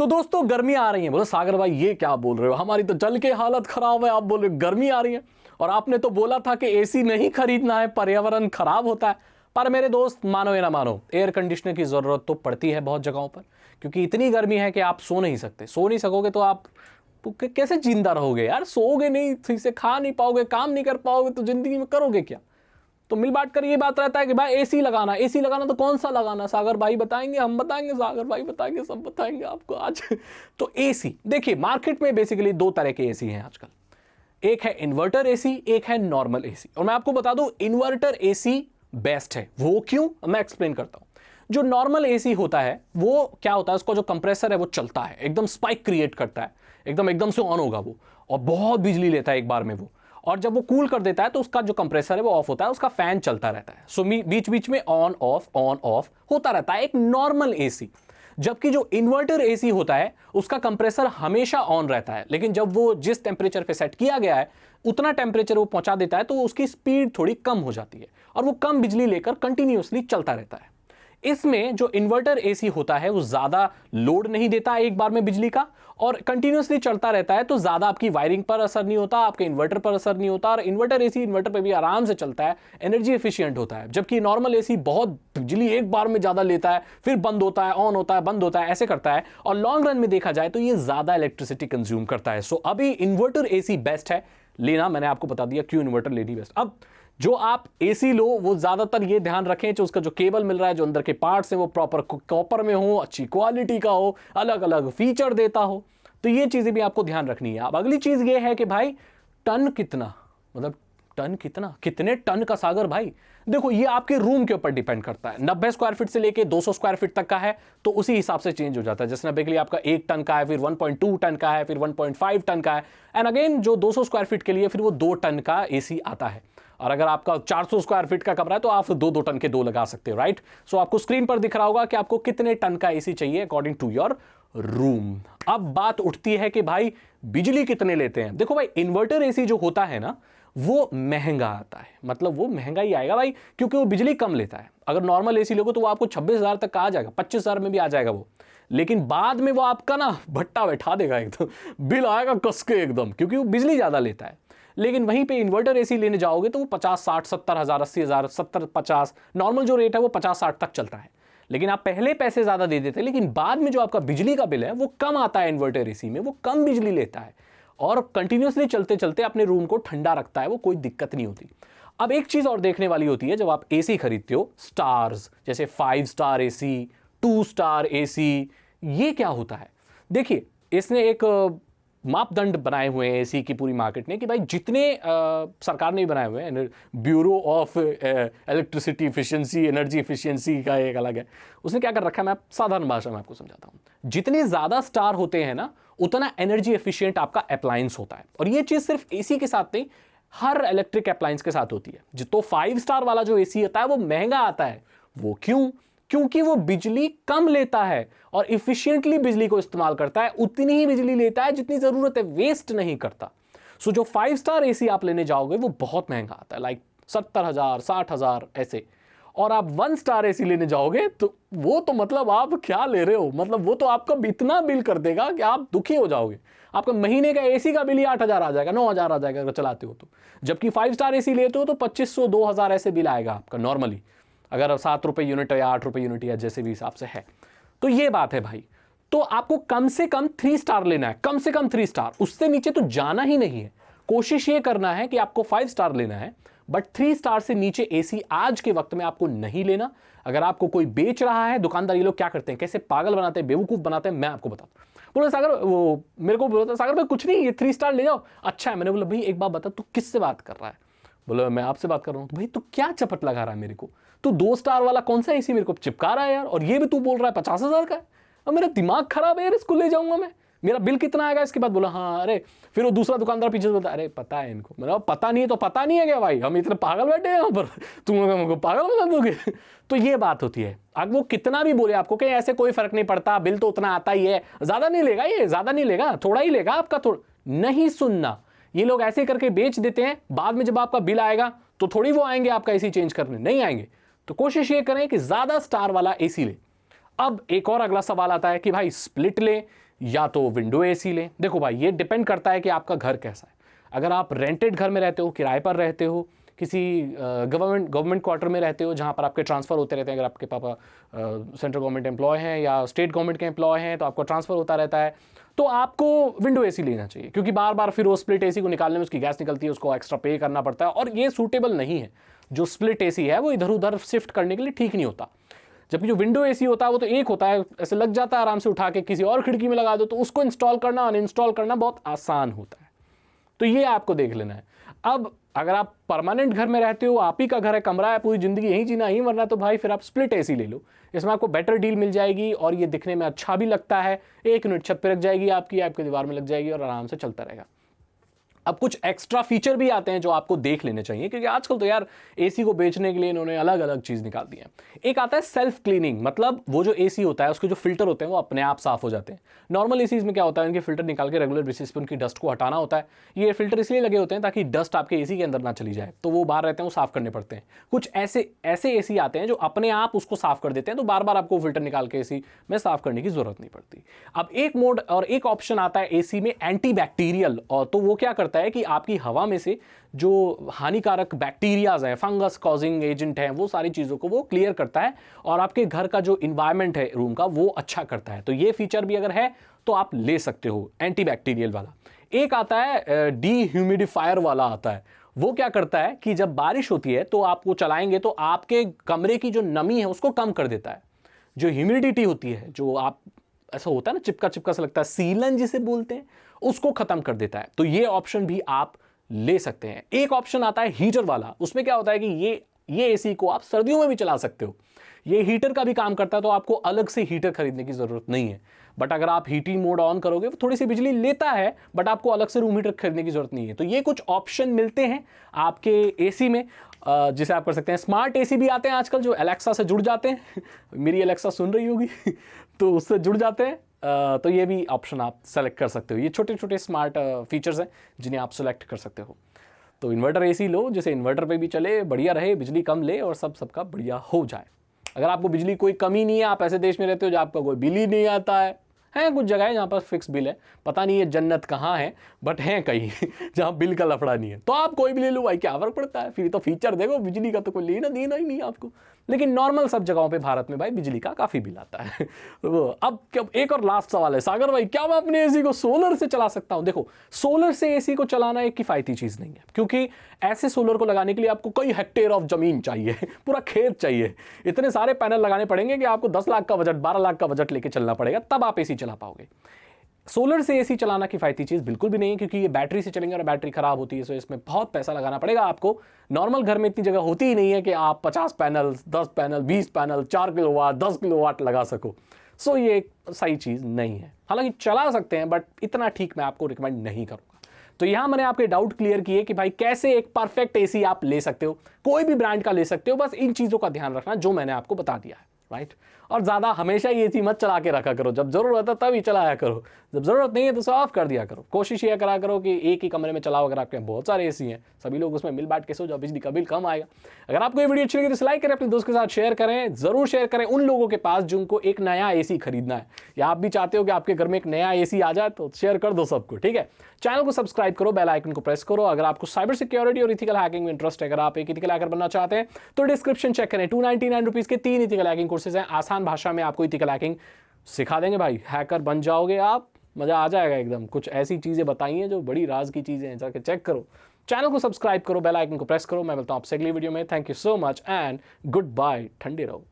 तो दोस्तों गर्मी आ रही है। बोलो सागर भाई ये क्या बोल रहे हो, हमारी तो जल के हालत खराब है, आप बोल रहे हो गर्मी आ रही है। और आपने तो बोला था कि एसी नहीं खरीदना है, पर्यावरण खराब होता है। पर मेरे दोस्त मानो या ना मानो, एयर कंडीशनर की जरूरत तो पड़ती है बहुत जगहों पर, क्योंकि इतनी गर्मी है कि आप सो नहीं सकते। सो नहीं सकोगे तो आप कैसे जिंदा रहोगे यार, सोओगे नहीं, ठीक से खा नहीं पाओगे, काम नहीं कर पाओगे, तो जिंदगी में करोगे क्या। तो मिल बांट कर ये बात रहता है कि भाई एसी लगाना, एसी लगाना तो कौन सा लगाना, सागर भाई बताएंगे, हम बताएंगे, सागर भाई बताएंगे, सब बताएंगे आपको आज। तो एसी देखिए, मार्केट में बेसिकली दो तरह के एसी हैं आजकल। एक है इन्वर्टर एसी, एक है नॉर्मल एसी। और मैं आपको बता दूं इन्वर्टर एसी बेस्ट है। वो क्यों, मैं एक्सप्लेन करता हूं। जो नॉर्मल एसी होता है वो क्या होता है, उसका जो कंप्रेसर है वो चलता है, एकदम स्पाइक क्रिएट करता है, एकदम से ऑन होगा वो, और बहुत बिजली लेता है एक बार में वो। और जब वो कूल कर देता है तो उसका जो कंप्रेसर है वो ऑफ होता है, उसका फैन चलता रहता है। सो बीच बीच में ऑन ऑफ होता रहता है, एक नॉर्मल एसी। जबकि जो इन्वर्टर एसी होता है उसका कंप्रेसर हमेशा ऑन रहता है, लेकिन जब वो जिस टेम्परेचर पे सेट किया गया है उतना टेम्परेचर वो पहुंचा देता है, तो उसकी स्पीड थोड़ी कम हो जाती है और वो कम बिजली लेकर कंटिन्यूअसली चलता रहता है। इसमें जो इन्वर्टर एसी होता है वो ज्यादा लोड नहीं देता एक बार में बिजली का, और कंटिन्यूअसली चलता रहता है, तो ज्यादा आपकी वायरिंग पर असर नहीं होता, आपके इन्वर्टर पर असर नहीं होता। और इन्वर्टर एसी इन्वर्टर पे भी आराम से चलता है, एनर्जी एफिशिएंट होता है। जबकि नॉर्मल एसी बहुत बिजली एक बार में ज्यादा लेता है, फिर बंद होता है, ऑन होता है, बंद होता है, ऐसे करता है, और लॉन्ग रन में देखा जाए तो ये ज्यादा इलेक्ट्रिसिटी कंज्यूम करता है। सो अभी इन्वर्टर एसी बेस्ट है लेना, मैंने आपको बता दिया क्यों इन्वर्टर लेनी बेस्ट। अब जो आप एसी लो वो ज्यादातर ये ध्यान रखें जो उसका जो केबल मिल रहा है, जो अंदर के पार्ट्स हैं वो प्रॉपर कॉपर में हो, अच्छी क्वालिटी का हो, अलग अलग फीचर देता हो। तो ये चीजें भी आपको ध्यान रखनी है। अब अगली चीज ये है कि भाई टन कितना, मतलब टन कितना, कितने टन का सागर भाई। देखो ये आपके रूम के ऊपर डिपेंड करता है। 90 स्क्वायर फीट से लेके 200 स्क्वायर फीट तक का है तो उसी हिसाब से चेंज हो जाता है। जैसे 90 के लिए आपका 1 टन का है, फिर 1.2 टन का है, फिर 1.5 टन का है, एंड अगेन जो 200 स्क्वायर फीट के लिए फिर वो 2 टन का एसी आता है। और अगर आपका 400 स्क्वायर फीट का कमरा है तो आप 2 टन के 2 लगा सकते हो, राइट। सो आपको स्क्रीन पर दिख रहा होगा कि आपको कितने टन का एसी चाहिए अकॉर्डिंग टू योर रूम। अब बात उठती है कि भाई बिजली कितने लेते हैं। देखो भाई इन्वर्टर एसी जो होता है ना वो महंगा आता है, मतलब वो महंगा ही आएगा भाई, क्योंकि वो बिजली कम लेता है। अगर नॉर्मल एसी लोगे तो वो आपको 26,000 तक का आ जाएगा, 25,000 में भी आ जाएगा वो, लेकिन बाद में वो आपका ना भट्टा बैठा देगा, एकदम बिल आएगा कस के एकदम, क्योंकि वो बिजली ज्यादा लेता है। लेकिन वहीं पे इन्वर्टर एसी लेने जाओगे तो वो 50, 60, 70 हजार, 80,000, 70, 50, नॉर्मल जो रेट है वो 50, 60 तक चलता है। लेकिन आप पहले पैसे ज्यादा दे देते हैं, लेकिन बाद में जो आपका बिजली का बिल है वो कम आता है। इन्वर्टर एसी में वो कम बिजली लेता है और कंटिन्यूअसली चलते चलते अपने रूम को ठंडा रखता है, वो कोई दिक्कत नहीं होती। अब एक चीज और देखने वाली होती है जब आप एसी खरीदते हो, स्टार्स, जैसे 5 स्टार एसी, 2 स्टार एसी, ये क्या होता है। देखिए इसने एक मापदंड बनाए हुए हैं एसी की पूरी मार्केट ने कि भाई जितने सरकार ने भी बनाए हुए हैं, bureau of electricity efficiency, energy efficiency का एक अलग है, उसने क्या कर रखा है, मैं साधारण भाषा में आपको समझाता हूं। जितने ज्यादा स्टार होते हैं ना उतना एनर्जी एफिशिएंट आपका अप्लायंस होता है। और ये चीज सिर्फ एसी के साथ नहीं, हर इलेक्ट्रिक अप्लायंस के साथ होती है। तो 5 स्टार वाला जो एसी होता है वो महंगा आता है। वो क्यों, क्योंकि वो बिजली कम लेता है और इफिशिएंटली बिजली को इस्तेमाल करता है, उतनी ही बिजली लेता है जितनी जरूरत है, वेस्ट नहीं करता। सो जो 5 स्टार एसी आप लेने जाओगे वो बहुत महंगा आता है, लाइक 70,000, 60,000 ऐसे। और आप 1 स्टार एसी लेने जाओगे तो वो तो मतलब आप क्या ले रहे हो, मतलब वो तो आपका इतना बिल कर देगा कि आप दुखी हो जाओगे। आपका महीने का एसी का बिल ही 8,000 आ जाएगा, 9,000 आ जाएगा अगर चलाते हो तो। जबकि 5 स्टार एसी लेते हो तो 2,500, 2,000 ऐसे बिल आएगा आपका नॉर्मली, अगर 7 रुपए यूनिट या 8 रुपए यूनिट या जैसे भी हिसाब से है। तो ये बात है भाई। तो आपको कम से कम 3 स्टार लेना है, कम से कम 3 स्टार, उससे नीचे तो जाना ही नहीं है। कोशिश ये करना है कि आपको 5 स्टार लेना है, बट 3 स्टार से नीचे एसी आज के वक्त में आपको नहीं लेना। अगर आपको कोई बेच रहा है, दुकानदार ये लोग क्या करते हैं, कैसे पागल बनाते हैं, बेवकूफ बनाते हैं, मैं आपको बताता हूं। बोले सागर, वो मेरे को बोलता सागर भाई कुछ नहीं, ये 3 स्टार ले जाओ। अच्छा है। मैंने बोला भाई एक बात बता, तू किससे बात कर रहा है। बोलो मैं आपसे बात कर रहा हूं। तो भाई तू क्या चपट लगा रहा है मेरे को, तू 2 स्टार वाला कौन सा एसी मेरे को चिपका रहा है यार, और ये भी तू बोल रहा है 50,000 का है। अब मेरा दिमाग खराब है यार, इसको ले जाऊंगा मैं, मेरा बिल कितना आएगा इसके बाद। बोला हाँ, अरे फिर वो दूसरा दुकानदार पीछे से बोलता अरे पता है इनको। मेरा पता नहीं है तो पता नहीं है क्या भाई, हम इतने पागल बैठे हैं यहाँ पर, तुम लोग हमको पागल बना दोगे। तो ये बात होती है। अब वो कितना भी बोले आपको कि ऐसे कोई फर्क नहीं पड़ता, बिल तो उतना आता ही है, ज्यादा नहीं लेगा, ये ज्यादा नहीं लेगा, थोड़ा ही लेगा आपका, थोड़ा नहीं सुनना। ये लोग ऐसे करके बेच देते हैं, बाद में जब आपका बिल आएगा तो थोड़ी वो आएंगे आपका एसी चेंज करने, नहीं आएंगे। तो कोशिश ये करें कि ज्यादा स्टार वाला एसी ले। अब एक और अगला सवाल आता है कि भाई स्प्लिट ले या तो विंडो एसी लें। देखो भाई, ये डिपेंड करता है कि आपका घर कैसा है। अगर आप रेंटेड घर में रहते हो, किराए पर रहते हो, किसी गवर्नमेंट क्वार्टर में रहते हो जहाँ पर आपके ट्रांसफ़र होते रहते हैं, अगर आपके पापा सेंट्रल गवर्नमेंट एम्प्लॉय हैं या स्टेट गवर्नमेंट के एम्प्लॉय हैं तो आपका ट्रांसफ़र होता रहता है, तो आपको विंडो एसी लेना चाहिए, क्योंकि बार बार फिर वो स्प्लिट एसी को निकालने में उसकी गैस निकलती है, उसको एक्स्ट्रा पे करना पड़ता है और ये सूटेबल नहीं है। जो स्प्लिट एसी है वो इधर उधर शिफ्ट करने के लिए ठीक नहीं होता। जबकि जो विंडो एसी होता है वो तो एक होता है, ऐसे लग जाता है, आराम से उठा के किसी और खिड़की में लगा दो, तो उसको इंस्टॉल करना अनइंस्टॉल करना बहुत आसान होता है। तो ये आपको देख लेना है। अब अगर आप परमानेंट घर में रहते हो, आप ही का घर है, कमरा है, पूरी जिंदगी यहीं जीना यहीं मरना, तो भाई फिर आप स्प्लिट एसी ले लो। इसमें आपको बेटर डील मिल जाएगी और ये दिखने में अच्छा भी लगता है। 1 यूनिट छत पे रख जाएगी आपकी दीवार में लग जाएगी और आराम से चलता रहेगा। अब कुछ एक्स्ट्रा फीचर भी आते हैं जो आपको देख लेने चाहिए, क्योंकि आजकल तो यार एसी को बेचने के लिए इन्होंने अलग अलग चीज़ निकाल दी है। एक आता है सेल्फ क्लीनिंग, मतलब वो जो एसी होता है उसके जो फिल्टर होते हैं वो अपने आप साफ हो जाते हैं। नॉर्मल एसीज में क्या होता है, इनके फिल्टर निकाल के रेगुलर बेसिस पे उनकी डस्ट को हटाना होता है। ये फिल्टर इसलिए लगे होते हैं ताकि डस्ट आपके एसी के अंदर ना चली जाए, तो वो बाहर रहते हैं, वो साफ करने पड़ते हैं। कुछ ऐसे एसी आते हैं जो अपने आप उसको साफ कर देते हैं, तो बार बार आपको फिल्टर निकाल के एसी में साफ करने की जरूरत नहीं पड़ती। अब एक मोड और एक ऑप्शन आता है एसी में एंटी बैक्टीरियल, और तो वो क्या करता है कि आपकी हवा में से जो हानिकारक बैक्टीरियाज हैं, फंगस कॉजिंग एजेंट हैं, वो सारी चीज़ों को वो क्लियर करता है और आपके घर का जो इन्वायरमेंट है रूम का वो अच्छा करता है। तो ये फीचर भी अगर है तो आप ले सकते हो, एंटी बैक्टीरियल वाला। एक आता है डीह्यूमिडिफायर वाला आता है। वो क्या करता है कि जब बारिश होती है तो आपको चलाएंगे तो आपके कमरे की जो नमी है उसको कम कर देता है। जो ह्यूमिडिटी होती है, जो आप ऐसा होता है ना चिपका चिपका सा लगता है, सीलन जिसे बोलते हैं, उसको खत्म कर देता है। तो ये ऑप्शन भी आप ले सकते हैं। एक ऑप्शन आता है हीटर वाला। उसमें क्या होता है कि ये एसी को आप सर्दियों में भी चला सकते हो। ये हीटर का भी काम करता है, तो आपको अलग से हीटर खरीदने की जरूरत नहीं है। बट अगर आप हीटिंग मोड ऑन करोगे वो थोड़ी सी बिजली लेता है, बट आपको अलग से रूम हीटर खरीदने की जरूरत नहीं है। तो ये कुछ ऑप्शन मिलते हैं आपके एसी में जिसे आप कर सकते हैं। स्मार्ट एसी भी आते हैं आजकल जो एलेक्सा से जुड़ जाते हैं मेरी एलेक्सा सुन रही होगी तो उससे जुड़ जाते हैं। तो ये भी ऑप्शन आप सेलेक्ट कर सकते हो। ये छोटे छोटे स्मार्ट फीचर्स हैं जिन्हें आप सेलेक्ट कर सकते हो। तो इन्वर्टर एसी लो, जिसे इन्वर्टर पे भी चले, बढ़िया रहे, बिजली कम ले और सबका बढ़िया हो जाए। अगर आपको बिजली कोई कमी नहीं है, आप ऐसे देश में रहते हो जहाँ आपका कोई बिल ही नहीं आता है कुछ जगह है जहाँ पर फिक्स बिल है, पता नहीं ये जन्नत कहाँ है, बट हैं कहीं जहाँ बिल का लफड़ा नहीं है, तो आप कोई भी ले लो भाई, क्या फर्क पड़ता है। फिर तो फीचर देखो, बिजली का तो कोई लेना देना ही नहीं आपको। लेकिन नॉर्मल सब जगहों पे भारत में भाई बिजली का काफ़ी बिल आता है। अब एक और लास्ट सवाल है सागर भाई, क्या मैं अपने एसी को सोलर से चला सकता हूँ? देखो, सोलर से एसी को चलाना एक किफ़ायती चीज़ नहीं है, क्योंकि ऐसे सोलर को लगाने के लिए आपको कई हेक्टेयर ऑफ ज़मीन चाहिए, पूरा खेत चाहिए, इतने सारे पैनल लगाने पड़ेंगे कि आपको 10 लाख का बजट, 12 लाख का बजट लेके चलना पड़ेगा, तब आप एसी चला पाओगे। सोलर से एसी चलाना किफ़ायती चीज़ बिल्कुल भी नहीं है, क्योंकि ये बैटरी से चलेंगे और बैटरी खराब होती है, सो इसमें बहुत पैसा लगाना पड़ेगा आपको। नॉर्मल घर में इतनी जगह होती ही नहीं है कि आप 50 panel, 10 panel, 20 panel, 4 kilowatt, 10 kilowatt लगा सको। सो ये एक सही चीज़ नहीं है। हालांकि चला सकते हैं, बट इतना ठीक मैं आपको रिकमेंड नहीं करूँगा। तो यहाँ मैंने आपके डाउट क्लियर किए कि भाई कैसे एक परफेक्ट एसी आप ले सकते हो, कोई भी ब्रांड का ले सकते हो, बस इन चीज़ों का ध्यान रखना जो मैंने आपको बता दिया है, राइट। और ज़्यादा हमेशा ये एसी मत चला के रखा करो, जब ज़रूरत है तभी चलाया करो, जब ज़रूरत नहीं है तो उसे ऑफ कर दिया करो। कोशिश ये करा करो कि एक ही कमरे में चलाओ। अगर आपके बहुत सारे एसी हैं, सभी लोग उसमें मिल बांट के सो जाओ, बिजली का बिल कम आएगा। अगर आपको ये वीडियो अच्छी लगी तो लाइक करें, अपने दोस्त के साथ शेयर करें, ज़रूर शेयर करें उन लोगों के पास जिनको एक नया एसी खरीदना है, या आप भी चाहते हो कि आपके घर में एक नया एसी आ जाए, तो शेयर कर दो सबको, ठीक है। चैनल को सब्सक्राइब करो, बेल आइकन को प्रेस करो। अगर आपको साइबर सिक्योरिटी और इथिकल हैकिंग में इंटरेस्ट है, अगर आप एक इथिकल हैकर बनना चाहते हैं तो डिस्क्रिप्शन चेक करें। 299 रुपीज़ के 3 इथिकल हैकिंग कोर्सेज हैं, आसान भाषा में आपको इथिकल हैकिंग सिखा देंगे भाई। हैकर बन जाओगे आप, मज़ा आ जाएगा एकदम। कुछ ऐसी चीज़ें बताई हैं जो बड़ी राज की चीज़ें हैं, जाके चेक करो। चैनल को सब्सक्राइब करो, बेल आइकन को प्रेस करो। मैं मिलता हूँ आपसे अगली वीडियो में। Thank you so much and goodbye. ठंडे रहो।